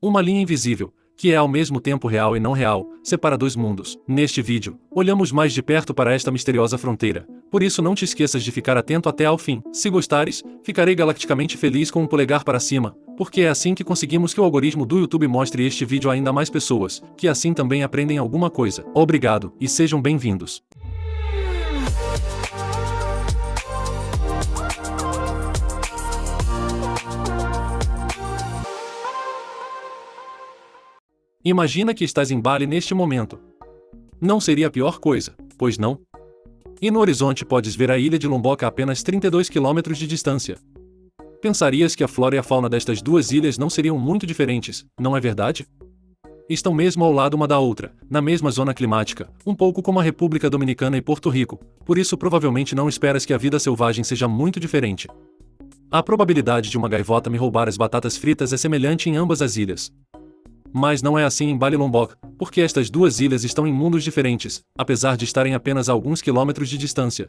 Uma linha invisível, que é ao mesmo tempo real e não real, separa dois mundos. Neste vídeo, olhamos mais de perto para esta misteriosa fronteira, por isso não te esqueças de ficar atento até ao fim. Se gostares, ficarei galacticamente feliz com um polegar para cima, porque é assim que conseguimos que o algoritmo do YouTube mostre este vídeo a ainda mais pessoas, que assim também aprendem alguma coisa. Obrigado, e sejam bem-vindos. Imagina que estás em Bali neste momento. Não seria a pior coisa, pois não? E no horizonte podes ver a ilha de Lombok a apenas 32 km de distância. Pensarias que a flora e a fauna destas duas ilhas não seriam muito diferentes, não é verdade? Estão mesmo ao lado uma da outra, na mesma zona climática, um pouco como a República Dominicana e Porto Rico, por isso provavelmente não esperas que a vida selvagem seja muito diferente. A probabilidade de uma gaivota me roubar as batatas fritas é semelhante em ambas as ilhas. Mas não é assim em Bali Lombok, porque estas duas ilhas estão em mundos diferentes, apesar de estarem apenas a alguns quilômetros de distância.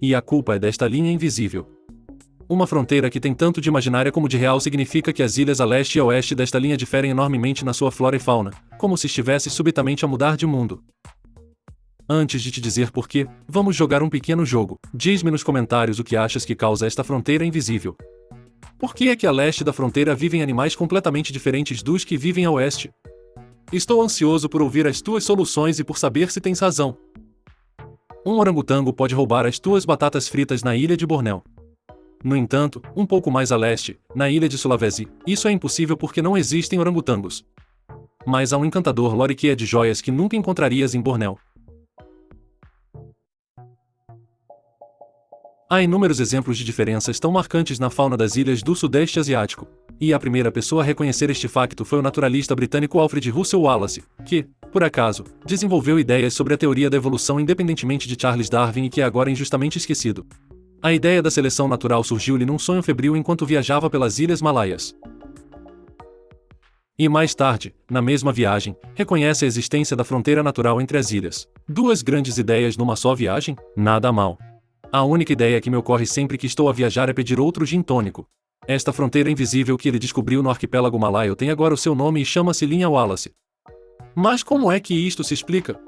E a culpa é desta linha invisível. Uma fronteira que tem tanto de imaginária como de real significa que as ilhas a leste e a oeste desta linha diferem enormemente na sua flora e fauna, como se estivesse subitamente a mudar de mundo. Antes de te dizer porquê, vamos jogar um pequeno jogo. Diz-me nos comentários o que achas que causa esta fronteira invisível. Por que é que a leste da fronteira vivem animais completamente diferentes dos que vivem a oeste? Estou ansioso por ouvir as tuas soluções e por saber se tens razão. Um orangotango pode roubar as tuas batatas fritas na ilha de Bornéu. No entanto, um pouco mais a leste, na ilha de Sulawesi, isso é impossível porque não existem orangotangos. Mas há um encantador loriqueia de joias que nunca encontrarias em Bornéu. Há inúmeros exemplos de diferenças tão marcantes na fauna das ilhas do Sudeste Asiático. E a primeira pessoa a reconhecer este facto foi o naturalista britânico Alfred Russel Wallace, que, por acaso, desenvolveu ideias sobre a teoria da evolução independentemente de Charles Darwin e que é agora injustamente esquecido. A ideia da seleção natural surgiu-lhe num sonho febril enquanto viajava pelas Ilhas Malaias. E mais tarde, na mesma viagem, reconhece a existência da fronteira natural entre as ilhas. Duas grandes ideias numa só viagem? Nada mal. A única ideia que me ocorre sempre que estou a viajar é pedir outro gin tônico. Esta fronteira invisível que ele descobriu no arquipélago malaio tem agora o seu nome e chama-se linha Wallace. Mas como é que isto se explica?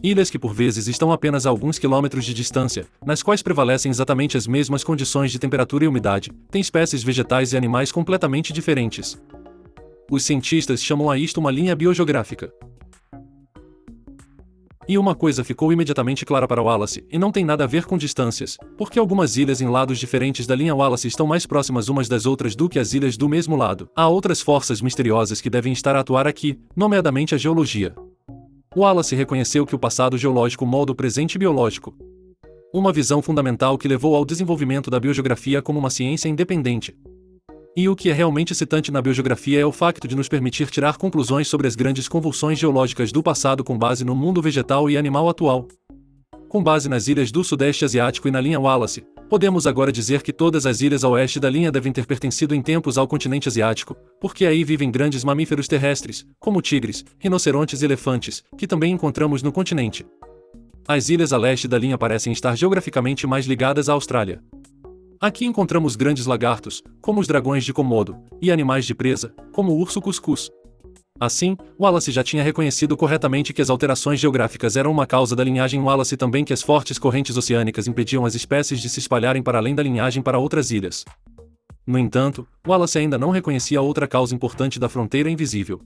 Ilhas que por vezes estão apenas a alguns quilômetros de distância, nas quais prevalecem exatamente as mesmas condições de temperatura e umidade, têm espécies vegetais e animais completamente diferentes. Os cientistas chamam a isto uma linha biogeográfica. E uma coisa ficou imediatamente clara para Wallace, e não tem nada a ver com distâncias, porque algumas ilhas em lados diferentes da linha Wallace estão mais próximas umas das outras do que as ilhas do mesmo lado. Há outras forças misteriosas que devem estar a atuar aqui, nomeadamente a geologia. Wallace reconheceu que o passado geológico molda o presente biológico. Uma visão fundamental que levou ao desenvolvimento da biogeografia como uma ciência independente. E o que é realmente excitante na biogeografia é o facto de nos permitir tirar conclusões sobre as grandes convulsões geológicas do passado com base no mundo vegetal e animal atual. Com base nas ilhas do Sudeste Asiático e na linha Wallace, podemos agora dizer que todas as ilhas a oeste da linha devem ter pertencido em tempos ao continente asiático, porque aí vivem grandes mamíferos terrestres, como tigres, rinocerontes e elefantes, que também encontramos no continente. As ilhas a leste da linha parecem estar geograficamente mais ligadas à Austrália. Aqui encontramos grandes lagartos, como os dragões de Komodo, e animais de presa, como o urso cuscuz. Assim, Wallace já tinha reconhecido corretamente que as alterações geográficas eram uma causa da linhagem Wallace e também que as fortes correntes oceânicas impediam as espécies de se espalharem para além da linhagem para outras ilhas. No entanto, Wallace ainda não reconhecia outra causa importante da fronteira invisível.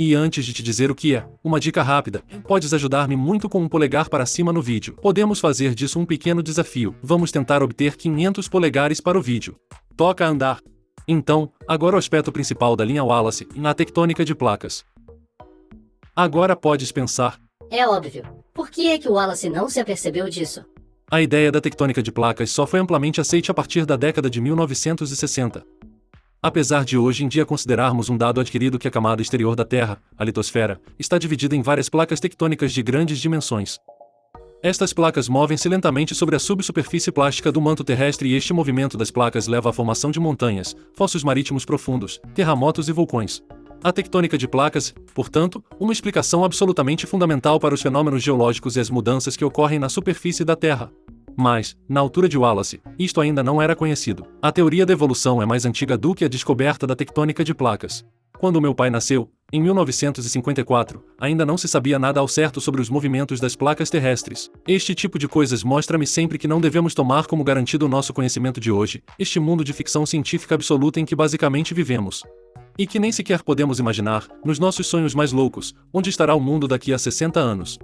E antes de te dizer o que é, uma dica rápida, podes ajudar-me muito com um polegar para cima no vídeo. Podemos fazer disso um pequeno desafio. Vamos tentar obter 500 polegares para o vídeo. Toca a andar! Então, agora o aspecto principal da linha Wallace, na tectônica de placas. Agora podes pensar. É óbvio. Por que é que o Wallace não se apercebeu disso? A ideia da tectônica de placas só foi amplamente aceita a partir da década de 1960. Apesar de hoje em dia considerarmos um dado adquirido que a camada exterior da Terra, a litosfera, está dividida em várias placas tectônicas de grandes dimensões. Estas placas movem-se lentamente sobre a subsuperfície plástica do manto terrestre e este movimento das placas leva à formação de montanhas, fossos marítimos profundos, terremotos e vulcões. A tectônica de placas, portanto, uma explicação absolutamente fundamental para os fenômenos geológicos e as mudanças que ocorrem na superfície da Terra. Mas, na altura de Wallace, isto ainda não era conhecido. A teoria da evolução é mais antiga do que a descoberta da tectônica de placas. Quando meu pai nasceu, em 1954, ainda não se sabia nada ao certo sobre os movimentos das placas terrestres. Este tipo de coisas mostra-me sempre que não devemos tomar como garantido o nosso conhecimento de hoje, este mundo de ficção científica absoluta em que basicamente vivemos. E que nem sequer podemos imaginar, nos nossos sonhos mais loucos, onde estará o mundo daqui a 60 anos.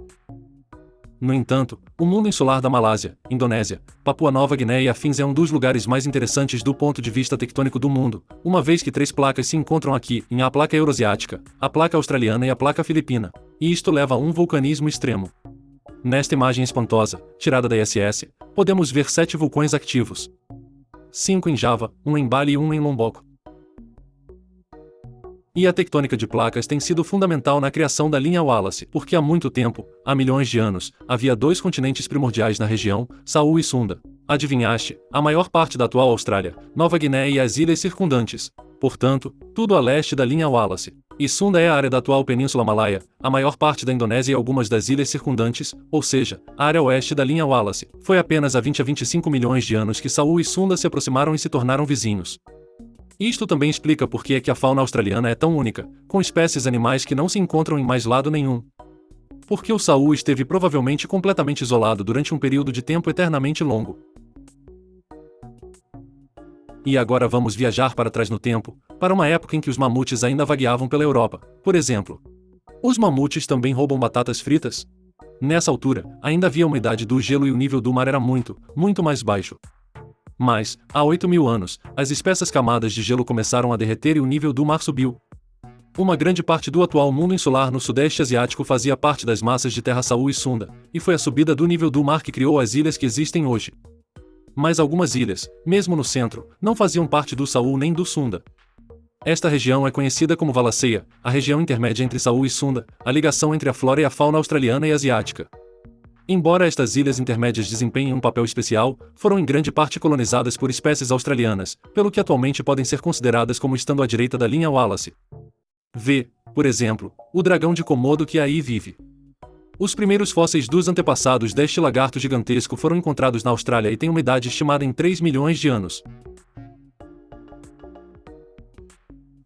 No entanto, o mundo insular da Malásia, Indonésia, Papua Nova Guiné e afins é um dos lugares mais interessantes do ponto de vista tectônico do mundo, uma vez que 3 placas se encontram aqui, a placa euroasiática, a placa australiana e a placa filipina, e isto leva a um vulcanismo extremo. Nesta imagem espantosa, tirada da ISS, podemos ver 7 vulcões ativos. 5 em Java, 1 em Bali e 1 em Lombok. E a tectônica de placas tem sido fundamental na criação da linha Wallace, porque há muito tempo, há milhões de anos, havia 2 continentes primordiais na região, Saul e Sunda. Adivinhaste, a maior parte da atual Austrália, Nova Guiné e as ilhas circundantes. Portanto, tudo a leste da linha Wallace. E Sunda é a área da atual Península Malaia, a maior parte da Indonésia e algumas das ilhas circundantes, ou seja, a área oeste da linha Wallace. Foi apenas há 20 a 25 milhões de anos que Saul e Sunda se aproximaram e se tornaram vizinhos. Isto também explica por que é que a fauna australiana é tão única, com espécies animais que não se encontram em mais lado nenhum. Porque o Saul esteve provavelmente completamente isolado durante um período de tempo eternamente longo. E agora vamos viajar para trás no tempo, para uma época em que os mamutes ainda vagueavam pela Europa. Por exemplo, os mamutes também roubam batatas fritas? Nessa altura, ainda havia uma idade do gelo e o nível do mar era muito, muito mais baixo. Mas, há 8.000 anos, as espessas camadas de gelo começaram a derreter e o nível do mar subiu. Uma grande parte do atual mundo insular no Sudeste Asiático fazia parte das massas de terra Saul e Sunda, e foi a subida do nível do mar que criou as ilhas que existem hoje. Mas algumas ilhas, mesmo no centro, não faziam parte do Saul nem do Sunda. Esta região é conhecida como Wallacea, a região intermédia entre Saul e Sunda, a ligação entre a flora e a fauna australiana e asiática. Embora estas ilhas intermédias desempenhem um papel especial, foram em grande parte colonizadas por espécies australianas, pelo que atualmente podem ser consideradas como estando à direita da linha Wallace. Vê, por exemplo, o dragão de Komodo que aí vive. Os primeiros fósseis dos antepassados deste lagarto gigantesco foram encontrados na Austrália e têm uma idade estimada em 3 milhões de anos.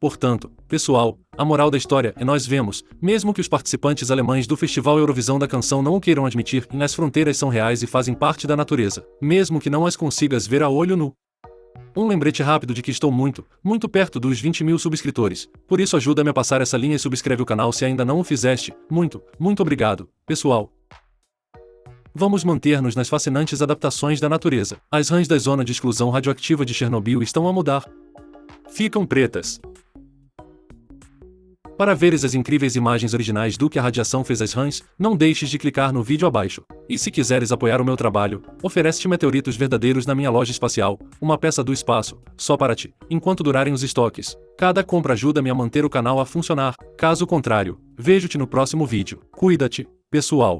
Portanto, pessoal, a moral da história é nós vemos, mesmo que os participantes alemães do Festival Eurovisão da Canção não o queiram admitir, que as fronteiras são reais e fazem parte da natureza, mesmo que não as consigas ver a olho nu. Um lembrete rápido de que estou muito, muito perto dos 20.000 subscritores, por isso ajuda-me a passar essa linha e subscreve o canal se ainda não o fizeste. Muito, muito obrigado, pessoal. Vamos manter-nos nas fascinantes adaptações da natureza. As rãs da zona de exclusão radioativa de Chernobyl estão a mudar. Ficam pretas. Para veres as incríveis imagens originais do que a radiação fez às rãs, não deixes de clicar no vídeo abaixo. E se quiseres apoiar o meu trabalho, oferece-te meteoritos verdadeiros na minha loja espacial, uma peça do espaço, só para ti, enquanto durarem os estoques. Cada compra ajuda-me a manter o canal a funcionar. Caso contrário, vejo-te no próximo vídeo. Cuida-te, pessoal.